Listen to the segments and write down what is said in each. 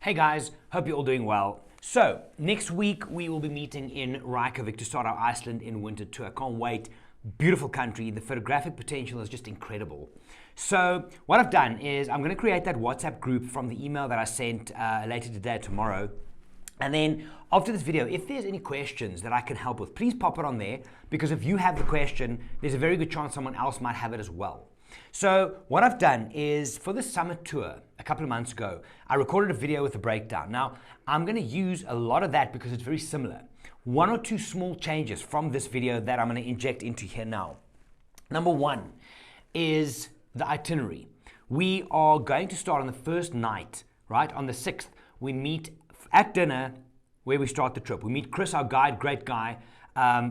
Hey guys, hope you're all doing well. So, next week we will be meeting in Reykjavik to start our Iceland in Winter Tour. Can't wait. Beautiful country. The photographic potential is just incredible. So, what I've done is I'm going to create that WhatsApp group from the email that I sent later today or tomorrow. And then after this video, if there's any questions that I can help with, please pop it on there, because if you have the question, there's a very good chance someone else might have it as well. So what I've done is, for the summer tour a couple of months ago, I recorded a video with a breakdown. Now, I'm going to use a lot of that because it's very similar. One or two small changes from this video that I'm going to inject into here now. Number one is the itinerary. We are going to start on the first night, right? On the 6th, we meet at dinner where we start the trip. We meet Chris, our guide, great guy,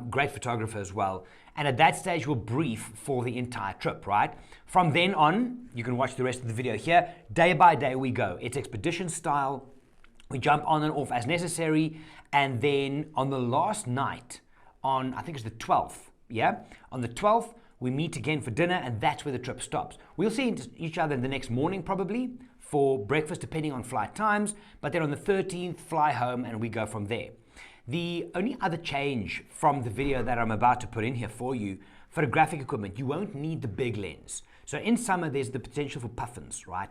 great photographer as well. And at that stage, we'll brief for the entire trip, right? From then on, you can watch the rest of the video here. Day by day we go. It's expedition style. We jump on and off as necessary. And then on the last night, on I think it's the 12th, yeah? On the 12th, we meet again for dinner, and that's where the trip stops. We'll see each other the next morning probably for breakfast, depending on flight times. But then on the 13th, fly home, and we go from there. The only other change from the video that I'm about to put in here for you, photographic equipment, you won't need the big lens. So in summer, there's the potential for puffins, right?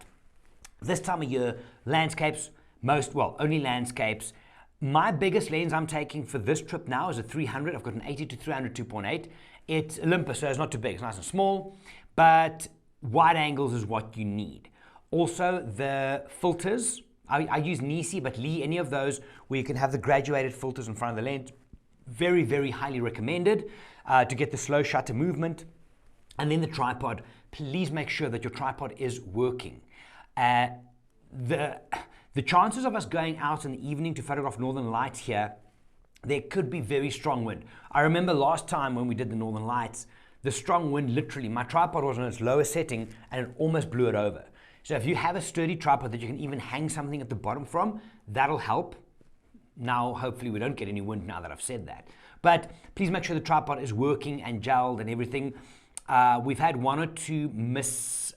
This time of year, landscapes, only landscapes. My biggest lens I'm taking for this trip now is a 300. I've got an 80 to 300 2.8. It's Olympus, so it's not too big. It's nice and small, but wide angles is what you need. Also, the filters. I use Nisi, but Lee, any of those where you can have the graduated filters in front of the lens, very, very highly recommended to get the slow shutter movement. And then the tripod, please make sure that your tripod is working. The chances of us going out in the evening to photograph northern lights here, there could be very strong wind. I remember last time when we did the northern lights, the strong wind, literally, my tripod was on its lowest setting and it almost blew it over. So if you have a sturdy tripod that you can even hang something at the bottom from, that'll help. Now, hopefully we don't get any wind now that I've said that. But please make sure the tripod is working and gelled and everything. We've had one or two misfires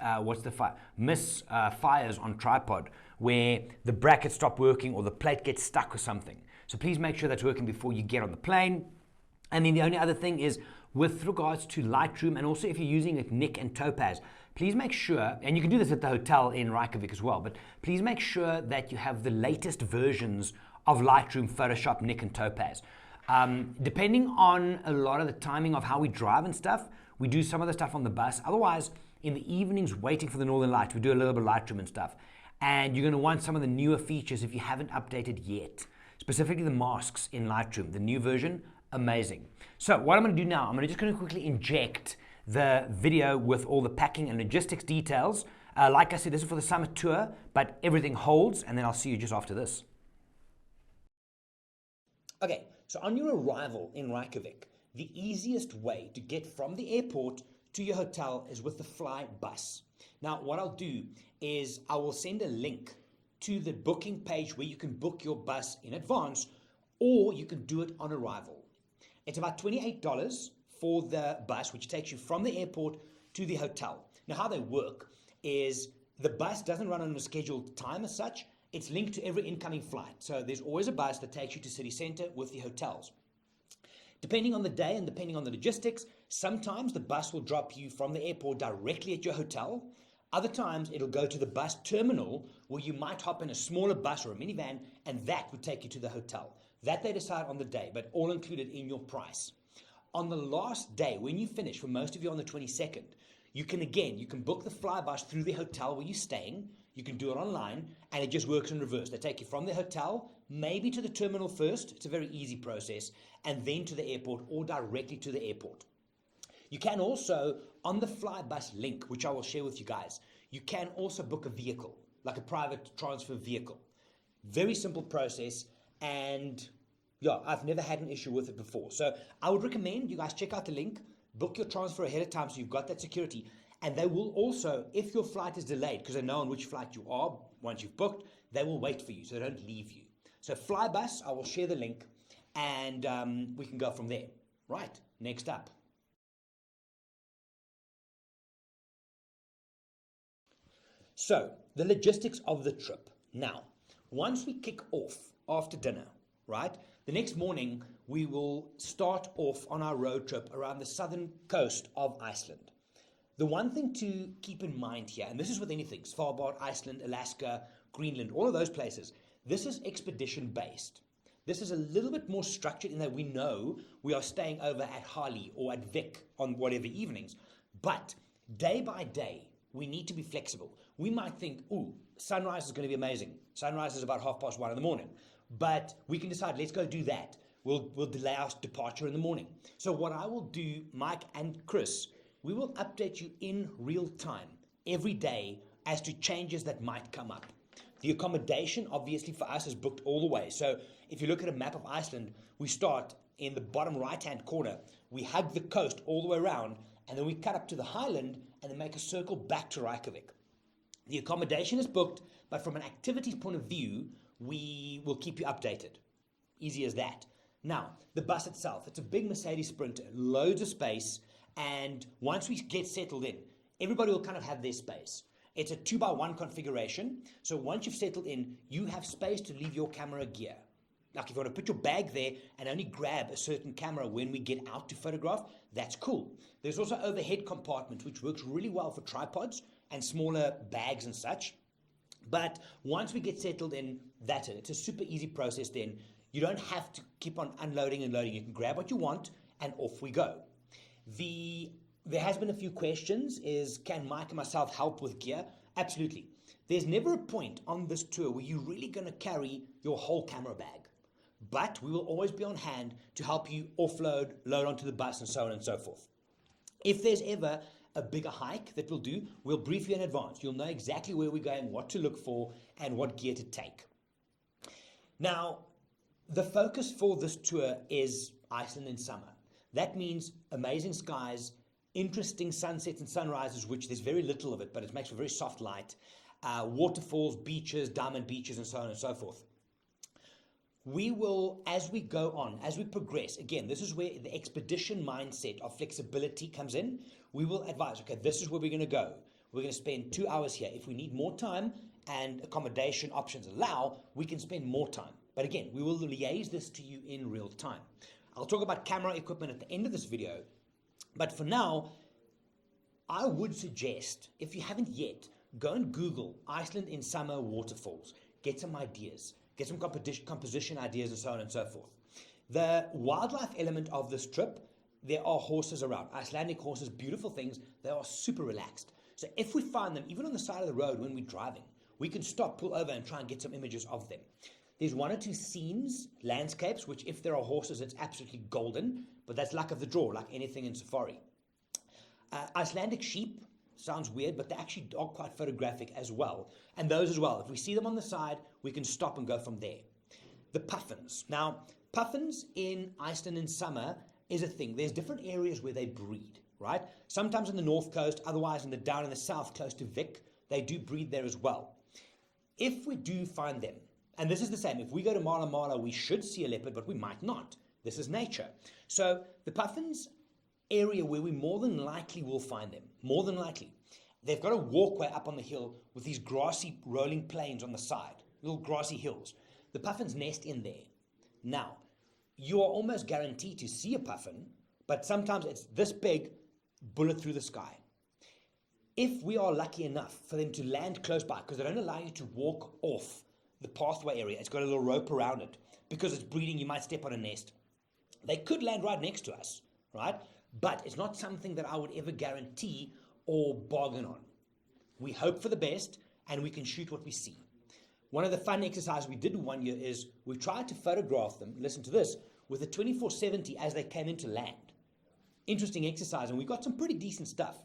on tripod where the bracket stopped working or the plate gets stuck or something. So please make sure that's working before you get on the plane. And then the only other thing is, with regards to Lightroom, and also if you're using it Nik and Topaz, please make sure, and you can do this at the hotel in Reykjavik as well, but please make sure that you have the latest versions of Lightroom, Photoshop, Nik and Topaz. Depending on a lot of the timing of how we drive and stuff, we do some of the stuff on the bus. Otherwise, in the evenings waiting for the Northern Lights, we do a little bit of Lightroom and stuff. And you're going to want some of the newer features if you haven't updated yet. Specifically the masks in Lightroom, the new version, amazing. So what I'm going to do now, I'm just going to quickly inject the video with all the packing and logistics details. Like I said, this is for the summer tour, but everything holds, and then I'll see you just after this. Okay, so on your arrival in Reykjavik, the easiest way to get from the airport to your hotel is with the fly bus. Now, what I'll do is I will send a link to the booking page where you can book your bus in advance, or you can do it on arrival. It's about $28 for the bus, which takes you from the airport to the hotel. Now, how they work is the bus doesn't run on a scheduled time as such. It's linked to every incoming flight. So there's always a bus that takes you to city center with the hotels. Depending on the day and depending on the logistics, sometimes the bus will drop you from the airport directly at your hotel. Other times it'll go to the bus terminal where you might hop in a smaller bus or a minivan, and that would take you to the hotel. That they decide on the day, but all included in your price. On the last day, when you finish, for most of you on the 22nd, you can book the fly bus through the hotel where you're staying. You can do it online, and it just works in reverse. They take you from the hotel, maybe to the terminal first. It's a very easy process, and then to the airport or directly to the airport. You can also, on the fly bus link, which I will share with you guys, you can also book a vehicle, like a private transfer vehicle. Very simple process, and yeah, I've never had an issue with it before. So I would recommend you guys check out the link, book your transfer ahead of time so you've got that security. And they will also, if your flight is delayed, because they know on which flight you are once you've booked, they will wait for you so they don't leave you. So Flybus, I will share the link, and we can go from there. Right, next up. So the logistics of the trip. Now, once we kick off after dinner, right, the next morning we will start off on our road trip around the southern coast of Iceland. The one thing to keep in mind here, and this is with anything, Svalbard, Iceland, Alaska, Greenland, all of those places, this is expedition based. This is a little bit more structured in that we know we are staying over at Harley or at Vic on whatever evenings, but day by day, we need to be flexible. We might think, ooh, sunrise is going to be amazing. Sunrise is about 1:30 in the morning, but we can decide, let's go do that. We'll delay our departure in the morning. So what I will do, Mike and Chris, we will update you in real time every day as to changes that might come up. The accommodation, obviously, for us is booked all the way. So if you look at a map of Iceland, we start in the bottom right-hand corner. We hug the coast all the way around, and then we cut up to the highland and then make a circle back to Reykjavik. The accommodation is booked, but from an activities point of view, we will keep you updated. Easy as that. Now, the bus itself, it's a big Mercedes Sprinter, loads of space, and once we get settled in, everybody will kind of have their space. It's a 2x1 configuration, so once you've settled in, you have space to leave your camera gear. Like if you want to put your bag there and only grab a certain camera when we get out to photograph, that's cool. There's also overhead compartment, which works really well for tripods and smaller bags and such. But once we get settled in, that's it. It's a super easy process then. You don't have to keep on unloading and loading. You can grab what you want and off we go. There has been a few questions, can Mike and myself help with gear? Absolutely. There's never a point on this tour where you're really going to carry your whole camera bag. But we will always be on hand to help you offload, load onto the bus, and so on and so forth. If there's ever a bigger hike that we'll do, we'll brief you in advance. You'll know exactly where we're going, what to look for, and what gear to take. Now, the focus for this tour is Iceland in summer. That means amazing skies, interesting sunsets and sunrises, which there's very little of it, but it makes for very soft light, waterfalls, beaches, diamond beaches, and so on and so forth. We will, as we go on, as we progress, again, this is where the expedition mindset of flexibility comes in. We will advise, okay, this is where we're going to go. We're going to spend 2 hours here. If we need more time and accommodation options allow, we can spend more time. But again, we will liaise this to you in real time. I'll talk about camera equipment at the end of this video. But for now, I would suggest, if you haven't yet, go and Google Iceland in summer waterfalls. Get some ideas. Get some composition ideas and so on and so forth. The wildlife element of this trip, there are horses around. Icelandic horses, beautiful things. They are super relaxed. So if we find them, even on the side of the road when we're driving, we can stop, pull over, and try and get some images of them. There's 1 or 2 scenes, landscapes, which if there are horses, it's absolutely golden. But that's luck of the draw, like anything in safari. Icelandic sheep, sounds weird, but they actually are quite photographic as well. And those as well. If we see them on the side, we can stop and go from there. The puffins. Now, puffins in Iceland in summer is a thing. There's different areas where they breed, right? Sometimes on the north coast, otherwise down in the south, close to Vic, they do breed there as well. If we do find them, and this is the same, if we go to Mala Mala, we should see a leopard, but we might not. This is nature. So the puffins area where we more than likely will find them, more than likely. They've got a walkway up on the hill with these grassy rolling plains on the side, little grassy hills. The puffins nest in there. Now, you are almost guaranteed to see a puffin, but sometimes it's this big, bullet through the sky. If we are lucky enough for them to land close by, because they don't allow you to walk off the pathway area, it's got a little rope around it. Because it's breeding, you might step on a nest. They could land right next to us, right? But it's not something that I would ever guarantee or bargain on. We hope for the best, and we can shoot what we see. One of the fun exercises we did one year is we tried to photograph them, listen to this, with a 24-70 as they came into land. Interesting exercise, and we got some pretty decent stuff.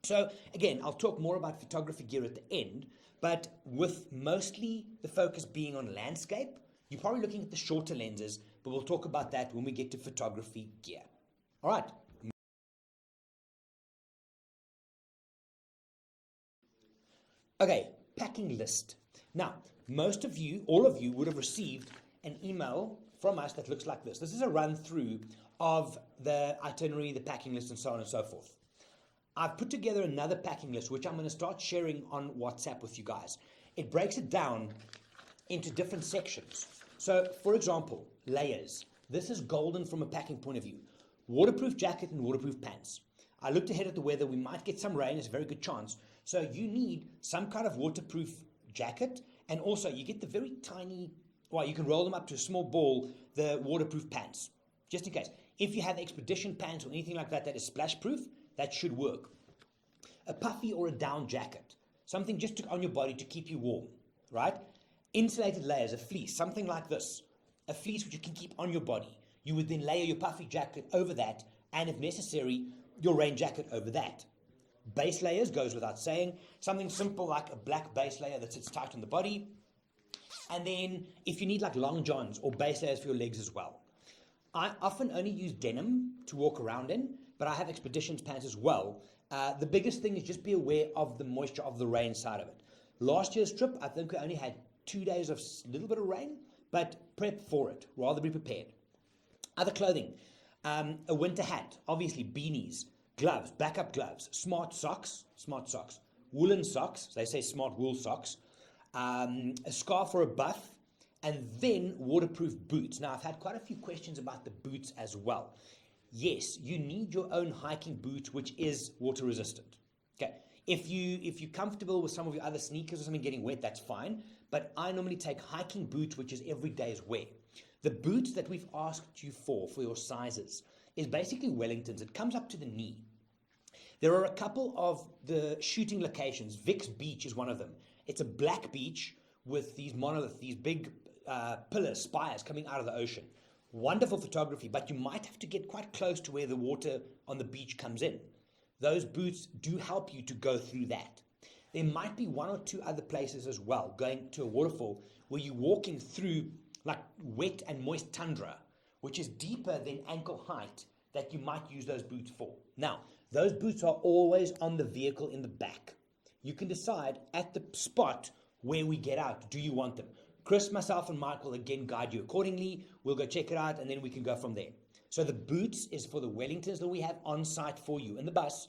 So again, I'll talk more about photography gear at the end, but with mostly the focus being on landscape, you're probably looking at the shorter lenses, but we'll talk about that when we get to photography gear. All right. Okay, packing list. Now, most of you, all of you, would have received an email from us that looks like this. This is a run through of the itinerary, the packing list, and so on and so forth. I've put together another packing list, which I'm going to start sharing on WhatsApp with you guys. It breaks it down into different sections. So, for example, layers. This is golden from a packing point of view. Waterproof jacket and waterproof pants. I looked ahead at the weather. We might get some rain. It's a very good chance. So you need some kind of waterproof jacket. And also you get the very tiny, well, you can roll them up to a small ball, the waterproof pants, just in case. If you have expedition pants or anything like that that is splash proof, that should work. A puffy or a down jacket, something just on your body to keep you warm, right? Insulated layers, a fleece, something like this. A fleece which you can keep on your body. You would then layer your puffy jacket over that, and if necessary, your rain jacket over that. Base layers goes without saying. Something simple like a black base layer that sits tight on the body. And then if you need like long johns or base layers for your legs as well. I often only use denim to walk around in, but I have expeditions pants as well. The biggest thing is just be aware of the moisture of the rain side of it. Last year's trip, I think we only had 2 days of a little bit of rain, but prep for it, rather be prepared. Other clothing, a winter hat, obviously beanies, gloves, backup gloves, smart socks, woolen socks, they say smart wool socks, a scarf or a buff, and then waterproof boots. Now, I've had quite a few questions about the boots as well. Yes, you need your own hiking boot, which is water resistant. Okay, if you're comfortable with some of your other sneakers or something getting wet, that's fine. But I normally take hiking boots, which is every day's wear. The boots that we've asked you for your sizes is basically Wellingtons. It comes up to the knee. There are a couple of the shooting locations. Vic's Beach is one of them. It's a black beach with these monoliths, these big pillars, spires coming out of the ocean. Wonderful photography, but you might have to get quite close to where the water on the beach comes in. Those boots do help you to go through that. There might be one or two other places as well, going to a waterfall, where you're walking through like wet and moist tundra, which is deeper than ankle height, that you might use those boots for. Now, those boots are always on the vehicle in the back. You can decide at the spot where we get out, do you want them? Chris, myself, and Mike will again guide you accordingly. We'll go check it out, and then we can go from there. So the boots is for the Wellingtons that we have on site for you in the bus,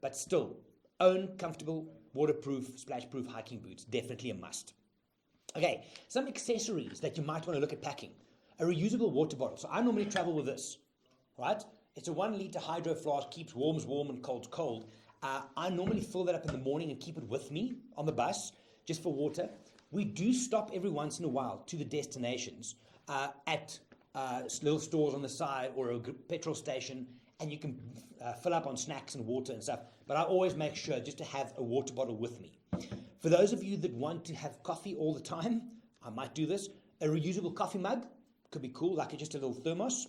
but still, own comfortable, waterproof, splash-proof hiking boots, definitely a must. Okay, some accessories that you might want to look at packing. A reusable water bottle. So I normally travel with this, right? It's a 1 liter hydro flask, keeps warms warm and colds cold. I normally fill that up in the morning and keep it with me on the bus, just for water. We do stop every once in a while to the destinations at little stores on the side or a petrol station, and you can fill up on snacks and water and stuff. But I always make sure just to have a water bottle with me. For those of you that want to have coffee all the time, I might do this. A reusable coffee mug could be cool, like just a little thermos.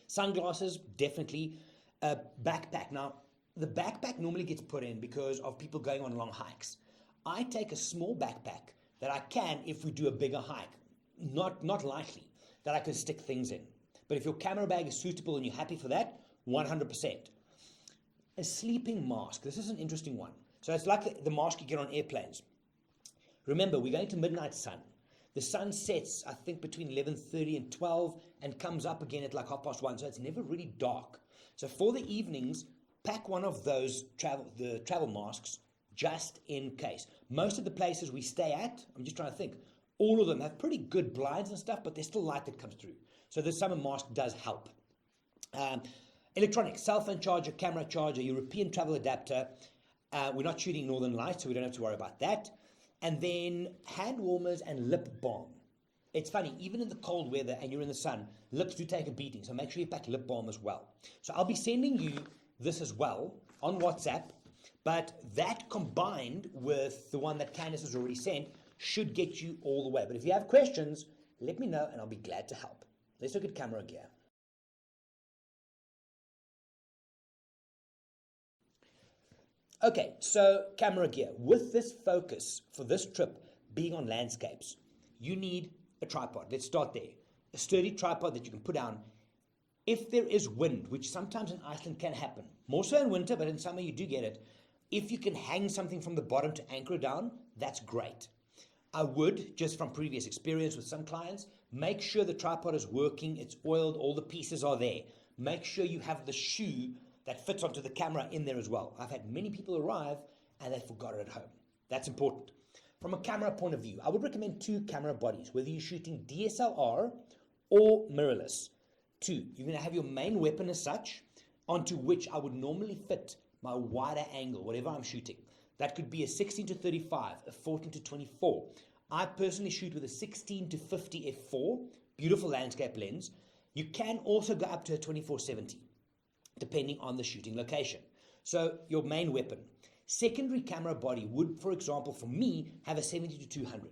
Sunglasses, definitely. A backpack. Now, the backpack normally gets put in because of people going on long hikes. I take a small backpack that I can if we do a bigger hike, not lightly, that I can stick things in. But if your camera bag is suitable and you're happy for that, 100%. A sleeping mask. This is an interesting one. So it's like the mask you get on airplanes. Remember, we're going to midnight sun. The sun sets, I think, between 11:30 and 12 and comes up again at like 1:30, so it's never really dark. So for the evenings, pack one of those travel masks just in case. Most of the places we stay at, I'm just trying to think, all of them have pretty good blinds and stuff, but there's still light that comes through. So the summer mask does help. Electronics, cell phone charger, camera charger, European travel adapter. We're not shooting Northern Lights, so we don't have to worry about that. And then hand warmers and lip balm. It's funny, even in the cold weather and you're in the sun, lips do take a beating, so make sure you pack lip balm as well. So I'll be sending you this as well on WhatsApp, but that combined with the one that Candice has already sent should get you all the way. But if you have questions, let me know and I'll be glad to help. Let's look at camera gear. Okay, so camera gear. With this focus for this trip being on landscapes, you need a tripod. Let's start there. A sturdy tripod that you can put down. If there is wind, which sometimes in Iceland can happen, more so in winter, but in summer you do get it, if you can hang something from the bottom to anchor it down, that's great. I would, just from previous experience with some clients, make sure the tripod is working, it's oiled, all the pieces are there. Make sure you have the shoe that fits onto the camera in there as well. I've had many people arrive and they forgot it at home. That's important. from a camera point of view, I would recommend 2 camera bodies, whether you're shooting DSLR or mirrorless. 2, you're going to have your main weapon as such, onto which I would normally fit my wider angle, whatever I'm shooting. That could be a 16-35, a 14-24. I personally shoot with a 16-50 f4, beautiful landscape lens. You can also go up to a 24-70, depending on the shooting location. So your main weapon. Secondary camera body would, for example, for me, have a 70-200.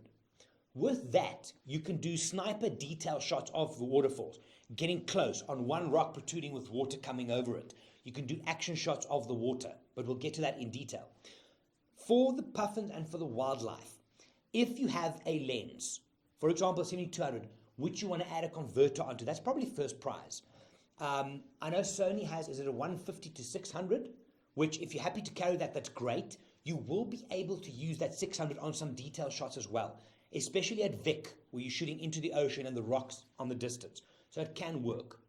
With that, you can do sniper detail shots of the waterfalls, getting close on one rock protruding with water coming over it. You can do action shots of the water, but we'll get to that in detail. For the puffins and for the wildlife, if you have a lens, for example, 70-200, which you want to add a converter onto, that's probably first prize. I know Sony has, is it a 150-600? Which, if you're happy to carry that, that's great. You will be able to use that 600 on some detail shots as well, especially at Vic, where you're shooting into the ocean and the rocks on the distance. So it can work.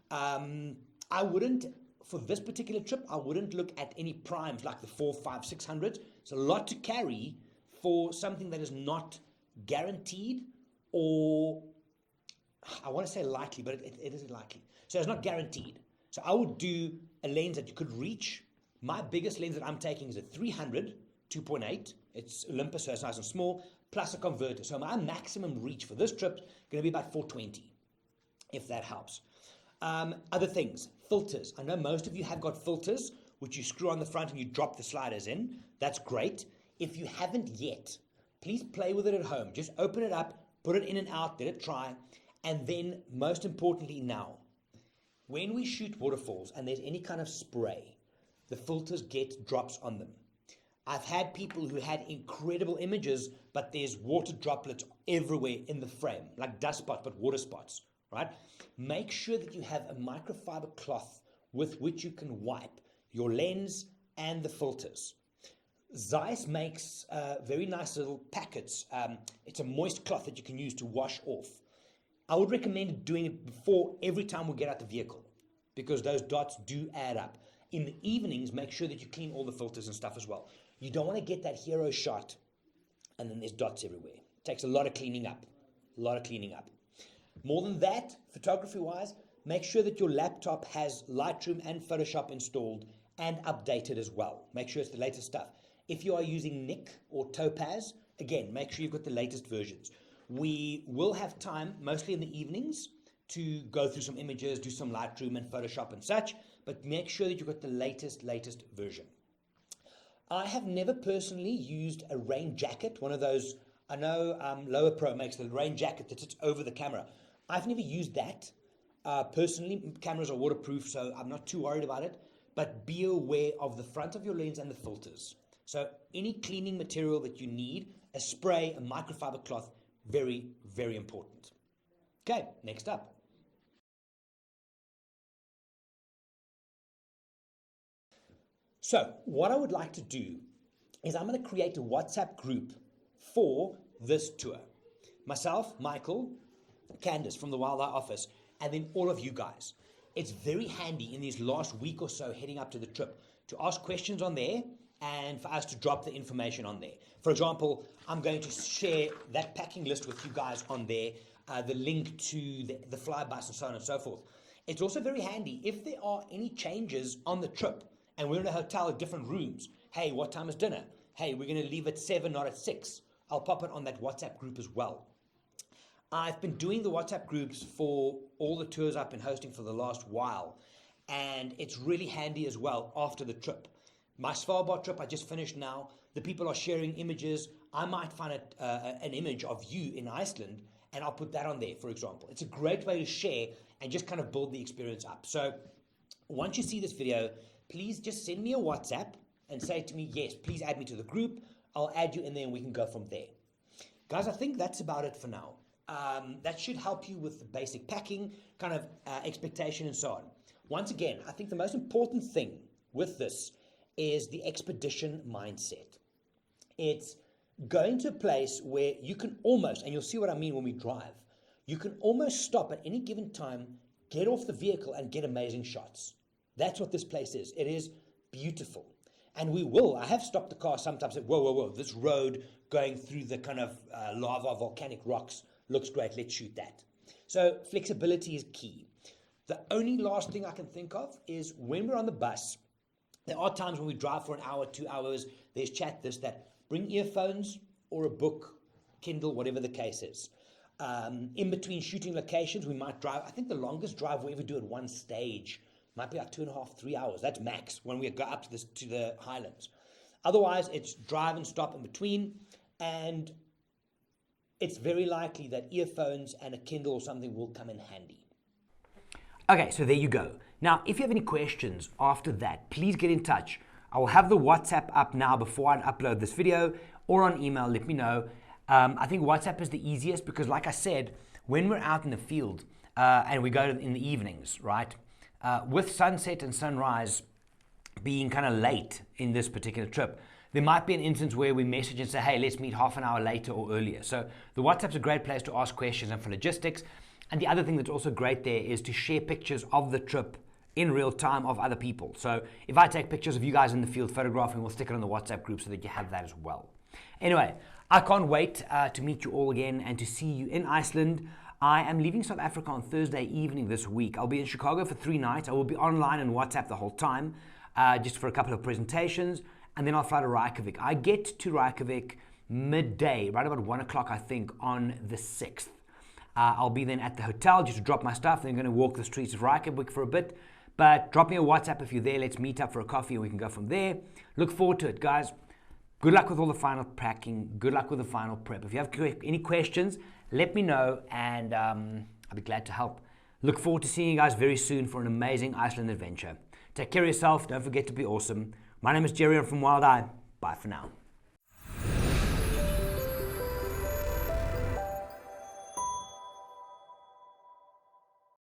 I wouldn't, for this particular trip, I wouldn't look at any primes like the 4, 5, 600s. It's a lot to carry for something that is not guaranteed, or I want to say likely, but it isn't likely. So it's not guaranteed. So I would do a lens that you could reach. My biggest lens that I'm taking is a 300 2.8. It's Olympus, so it's nice and small, plus a converter. So my maximum reach for this trip is going to be about 420, if that helps. Other things, filters. I know most of you have got filters, which you screw on the front and you drop the sliders in. That's great. If you haven't yet, please play with it at home. Just open it up, put it in and out, let it try. And then, most importantly now, when we shoot waterfalls and there's any kind of spray, the filters get drops on them. I've had people who had incredible images, but there's water droplets everywhere in the frame, like dust spots, but water spots, right? Make sure that you have a microfiber cloth with which you can wipe your lens and the filters. Zeiss makes very nice little packets. It's a moist cloth that you can use to wash off. I would recommend doing it before every time we get out the vehicle, because those dots do add up. In the evenings, make sure that you clean all the filters and stuff as well. You don't want to get that hero shot and then there's dots everywhere. It takes a lot of cleaning up, More than that, photography-wise, make sure that your laptop has Lightroom and Photoshop installed and updated as well. Make sure it's the latest stuff. If you are using Nik or Topaz, again, make sure you've got the latest versions. We will have time, mostly in the evenings, to go through some images, do some Lightroom and Photoshop and such, but make sure that you've got the latest version. I have never personally used a rain jacket, one of those, I know Lower Pro makes the rain jacket that sits over the camera. I've never used that. Personally, cameras are waterproof, so I'm not too worried about it, but be aware of the front of your lens and the filters. So any cleaning material that you need, a spray, a microfiber cloth, very, very important. Okay, next up. So what I would like to do is I'm going to create a WhatsApp group for this tour. Myself, Michael, Candace from the Wildlife Office, and then all of you guys. It's very handy in these last week or so heading up to the trip to ask questions on there and for us to drop the information on there. For example, I'm going to share that packing list with you guys on there, the link to the fly bus and so on and so forth. It's also very handy if there are any changes on the trip and we're in a hotel at different rooms. Hey, what time is dinner? Hey, we're going to leave at 7, not at 6. I'll pop it on that WhatsApp group as well. I've been doing the WhatsApp groups for all the tours I've been hosting for the last while, and it's really handy as well after the trip. My Svalbard trip I just finished now. The people are sharing images. I might find an image of you in Iceland, and I'll put that on there, for example. It's a great way to share and just kind of build the experience up. So once you see this video, please just send me a WhatsApp and say to me, yes, please add me to the group. I'll add you in there and we can go from there. Guys, I think that's about it for now. That should help you with the basic packing, kind of expectation and so on. Once again, I think the most important thing with this is the expedition mindset. It's going to a place where you can almost, and you'll see what I mean when we drive, you can almost stop at any given time, get off the vehicle and get amazing shots. That's what this place is. It is beautiful. And we will. I have stopped the car sometimes and said, whoa, whoa, whoa, this road going through the kind of lava volcanic rocks looks great, let's shoot that. So flexibility is key. The only last thing I can think of is when we're on the bus, there are times when we drive for an hour, 2 hours, there's chat, this, that. Bring earphones or a book, Kindle, whatever the case is. In between shooting locations, we might drive. I think the longest drive we ever do at one stage might be like 2.5, 3 hours. That's max when we go up to the highlands. Otherwise, it's drive and stop in between. And it's very likely that earphones and a Kindle or something will come in handy. Okay, so there you go. Now, if you have any questions after that, please get in touch. I will have the WhatsApp up now before I upload this video, or on email, let me know. I think WhatsApp is the easiest because, like I said, when we're out in the field and we go in the evenings, right, with sunset and sunrise being kind of late in this particular trip, there might be an instance where we message and say, hey, let's meet half an hour later or earlier. So the WhatsApp's a great place to ask questions and for logistics. And the other thing that's also great there is to share pictures of the trip in real time of other people. So if I take pictures of you guys in the field photographing, we'll stick it on the WhatsApp group so that you have that as well. Anyway, I can't wait to meet you all again and to see you in Iceland. I am leaving South Africa on Thursday evening this week. I'll be in Chicago for 3 nights. I will be online and WhatsApp the whole time, just for a couple of presentations, and then I'll fly to Reykjavik. I get to Reykjavik midday, right about 1 o'clock, I think, on the 6th. I'll be then at the hotel just to drop my stuff. Then I'm going to walk the streets of Reykjavik for a bit. But drop me a WhatsApp if you're there. Let's meet up for a coffee and we can go from there. Look forward to it, guys. Good luck with all the final packing. Good luck with the final prep. If you have any questions, let me know and I'll be glad to help. Look forward to seeing you guys very soon for an amazing Iceland adventure. Take care of yourself. Don't forget to be awesome. My name is Gerry. I'm from Wild Eye. Bye for now.